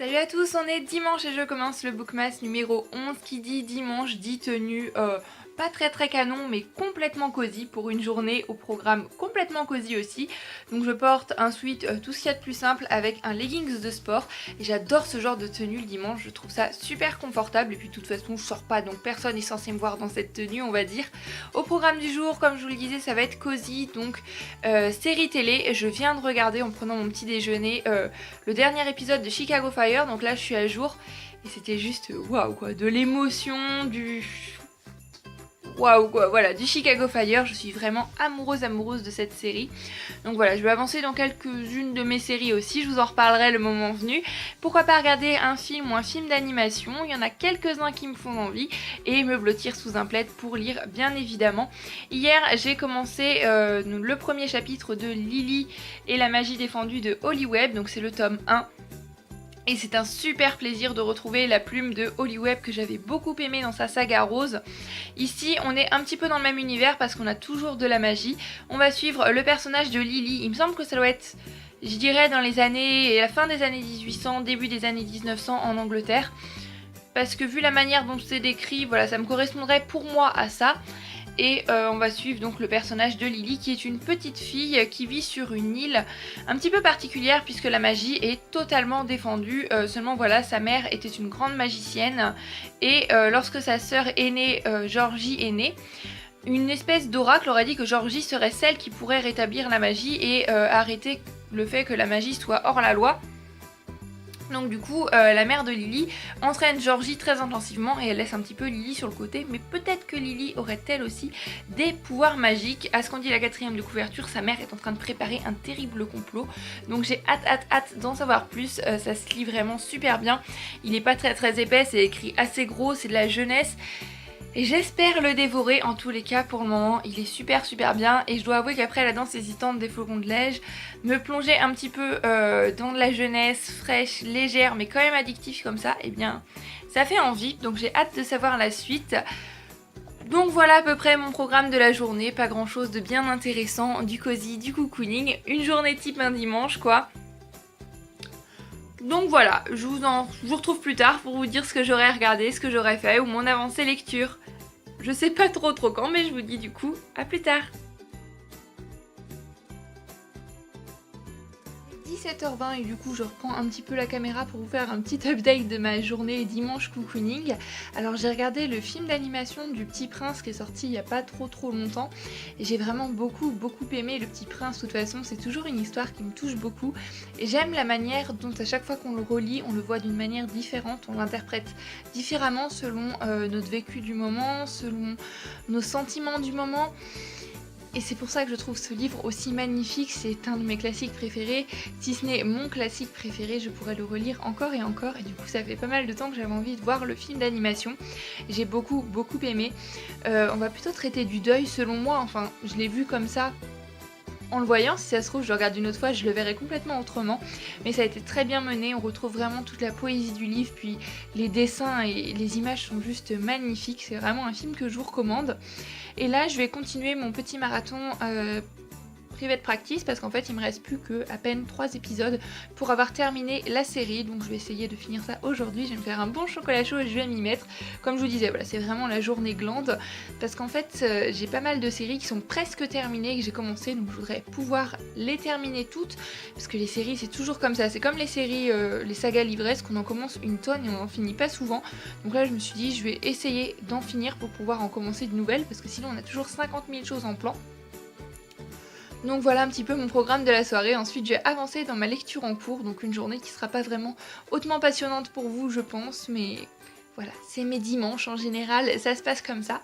Salut à tous, on est dimanche et je commence le Bookmas numéro 11 qui dit dimanche, dit tenue pas très canon mais complètement cosy pour une journée au programme complètement cosy aussi. Donc je porte un sweat tout ce qu'il y a de plus simple avec un leggings de sport et j'adore ce genre de tenue le dimanche, je trouve ça super confortable et puis de toute façon je sors pas donc personne n'est censé me voir dans cette tenue on va dire. Au programme du jour, comme je vous le disais, ça va être cosy, donc série télé. Je viens de regarder en prenant mon petit déjeuner le dernier épisode de Chicago Fire, donc là je suis à jour et c'était juste waouh quoi, de l'émotion, du waouh quoi, voilà, du Chicago Fire. Je suis vraiment amoureuse de cette série. Donc voilà, je vais avancer dans quelques-unes de mes séries aussi, je vous en reparlerai le moment venu. Pourquoi pas regarder un film ou un film d'animation, il y en a quelques-uns qui me font envie, et me blottir sous un plaid pour lire bien évidemment. Hier j'ai commencé le premier chapitre de Lily et la magie défendue de Holly Webb, donc c'est le tome 1. Et c'est un super plaisir de retrouver la plume de Holly Webb que j'avais beaucoup aimé dans sa saga Rose. Ici on est un petit peu dans le même univers parce qu'on a toujours de la magie. On va suivre le personnage de Lily, il me semble que ça doit être, je dirais, dans les années, la fin des années 1800, début des années 1900 en Angleterre. Parce que vu la manière dont c'est décrit, voilà, ça me correspondrait pour moi à ça. Et on va suivre donc le personnage de Lily qui est une petite fille qui vit sur une île un petit peu particulière puisque la magie est totalement défendue. Seulement voilà, sa mère était une grande magicienne et lorsque sa sœur aînée Georgie est née, une espèce d'oracle aurait dit que Georgie serait celle qui pourrait rétablir la magie et arrêter le fait que la magie soit hors la loi. Donc du coup, la mère de Lily entraîne Georgie très intensivement et elle laisse un petit peu Lily sur le côté. Mais peut-être que Lily aurait-elle aussi des pouvoirs magiques. À ce qu'on dit la 4e de couverture, sa mère est en train de préparer un terrible complot. Donc j'ai hâte d'en savoir plus. Ça se lit vraiment super bien. Il n'est pas très épais, c'est écrit assez gros, c'est de la jeunesse. Et j'espère le dévorer, en tous les cas pour le moment, il est super bien et je dois avouer qu'après la danse hésitante des flocons de neige, me plonger un petit peu dans de la jeunesse fraîche, légère mais quand même addictive comme ça, et bien ça fait envie, donc j'ai hâte de savoir la suite. Donc voilà à peu près mon programme de la journée, pas grand chose de bien intéressant, du cosy, du cocooning, une journée type un dimanche quoi. Donc voilà, je vous retrouve plus tard pour vous dire ce que j'aurais regardé, ce que j'aurais fait ou mon avancée lecture. Je sais pas trop quand, mais je vous dis du coup à plus tard. 17h20 et du coup je reprends un petit peu la caméra pour vous faire un petit update de ma journée dimanche cocooning. Alors j'ai regardé le film d'animation du Petit Prince qui est sorti il y a pas trop longtemps et j'ai vraiment beaucoup aimé le Petit Prince. De toute façon c'est toujours une histoire qui me touche beaucoup et j'aime la manière dont à chaque fois qu'on le relit on le voit d'une manière différente, on l'interprète différemment selon notre vécu du moment, selon nos sentiments du moment. Et c'est pour ça que je trouve ce livre aussi magnifique, c'est un de mes classiques préférés, si ce n'est mon classique préféré, je pourrais le relire encore et du coup ça fait pas mal de temps que j'avais envie de voir le film d'animation. J'ai beaucoup aimé. On va plutôt traiter du deuil selon moi, enfin je l'ai vu comme ça en le voyant, si ça se trouve je le regarde une autre fois, je le verrai complètement autrement, mais ça a été très bien mené, on retrouve vraiment toute la poésie du livre, puis les dessins et les images sont juste magnifiques, c'est vraiment un film que je vous recommande. Et là je vais continuer mon petit marathon Private Practice parce qu'en fait il me reste plus que à peine 3 épisodes pour avoir terminé la série, donc je vais essayer de finir ça aujourd'hui. Je vais me faire un bon chocolat chaud et je vais m'y mettre. Comme je vous disais, voilà, c'est vraiment la journée glande parce qu'en fait j'ai pas mal de séries qui sont presque terminées, que j'ai commencé, donc je voudrais pouvoir les terminer toutes parce que les séries c'est toujours comme ça, c'est comme les séries, les sagas livresques, qu'on en commence une tonne et on en finit pas souvent. Donc là je me suis dit je vais essayer d'en finir pour pouvoir en commencer de nouvelles parce que sinon on a toujours 50 000 choses en plan. Donc voilà un petit peu mon programme de la soirée. Ensuite je vais avancer dans ma lecture en cours, donc une journée qui sera pas vraiment hautement passionnante pour vous je pense, mais voilà, c'est mes dimanches en général, ça se passe comme ça.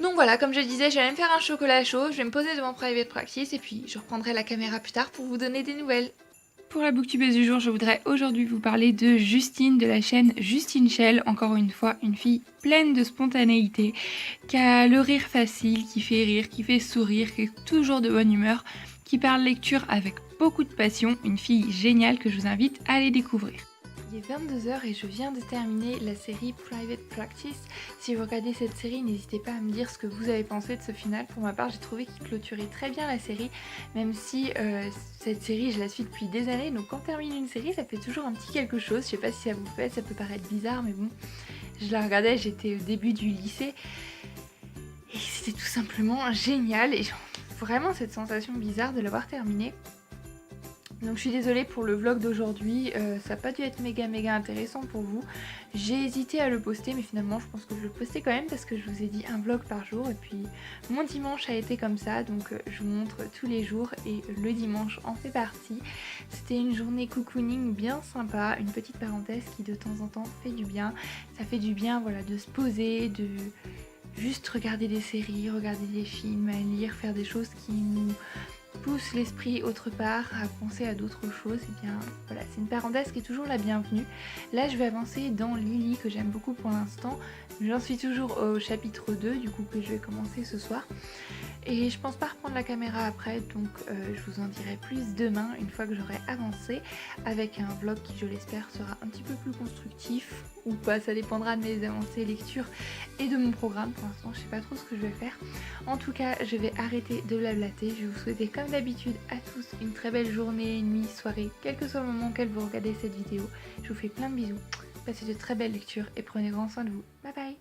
Donc voilà, comme je disais, je vais aller me faire un chocolat chaud, je vais me poser devant Private Practice et puis je reprendrai la caméra plus tard pour vous donner des nouvelles. Pour la booktubeuse du jour, je voudrais aujourd'hui vous parler de Justine de la chaîne Justine Shell. Encore une fois, une fille pleine de spontanéité, qui a le rire facile, qui fait rire, qui fait sourire, qui est toujours de bonne humeur, qui parle lecture avec beaucoup de passion. Une fille géniale que je vous invite à aller découvrir. Il est 22h et je viens de terminer la série Private Practice. Si vous regardez cette série, n'hésitez pas à me dire ce que vous avez pensé de ce final. Pour ma part, j'ai trouvé qu'il clôturait très bien la série, même si cette série, je la suis depuis des années. Donc quand on termine une série, ça fait toujours un petit quelque chose. Je sais pas si ça vous fait, ça peut paraître bizarre, mais bon, je la regardais, j'étais au début du lycée. Et c'était tout simplement génial. Et j'ai vraiment cette sensation bizarre de l'avoir terminée. Donc je suis désolée pour le vlog d'aujourd'hui, ça n'a pas dû être méga intéressant pour vous. J'ai hésité à le poster mais finalement je pense que je vais le poster quand même parce que je vous ai dit un vlog par jour et puis mon dimanche a été comme ça, donc je vous montre tous les jours et le dimanche en fait partie. C'était une journée cocooning bien sympa, une petite parenthèse qui de temps en temps fait du bien. Ça fait du bien, voilà, de se poser, de juste regarder des séries, regarder des films, lire, faire des choses qui nous pousse l'esprit autre part, à penser à d'autres choses. Et bien voilà, c'est une parenthèse qui est toujours la bienvenue. Là je vais avancer dans Lily que j'aime beaucoup pour l'instant. J'en suis toujours au chapitre 2 du coup que je vais commencer ce soir. Et je pense pas reprendre la caméra après, donc je vous en dirai plus demain une fois que j'aurai avancé avec un vlog qui je l'espère sera un petit peu plus constructif ou pas, ça dépendra de mes avancées lecture et de mon programme. Pour l'instant je sais pas trop ce que je vais faire. En tout cas je vais arrêter de blablater, je vais vous souhaiter comme d'habitude à tous une très belle journée, nuit, soirée, quel que soit le moment auquel vous regardez cette vidéo. Je vous fais plein de bisous, passez de très belles lectures et prenez grand soin de vous. Bye bye.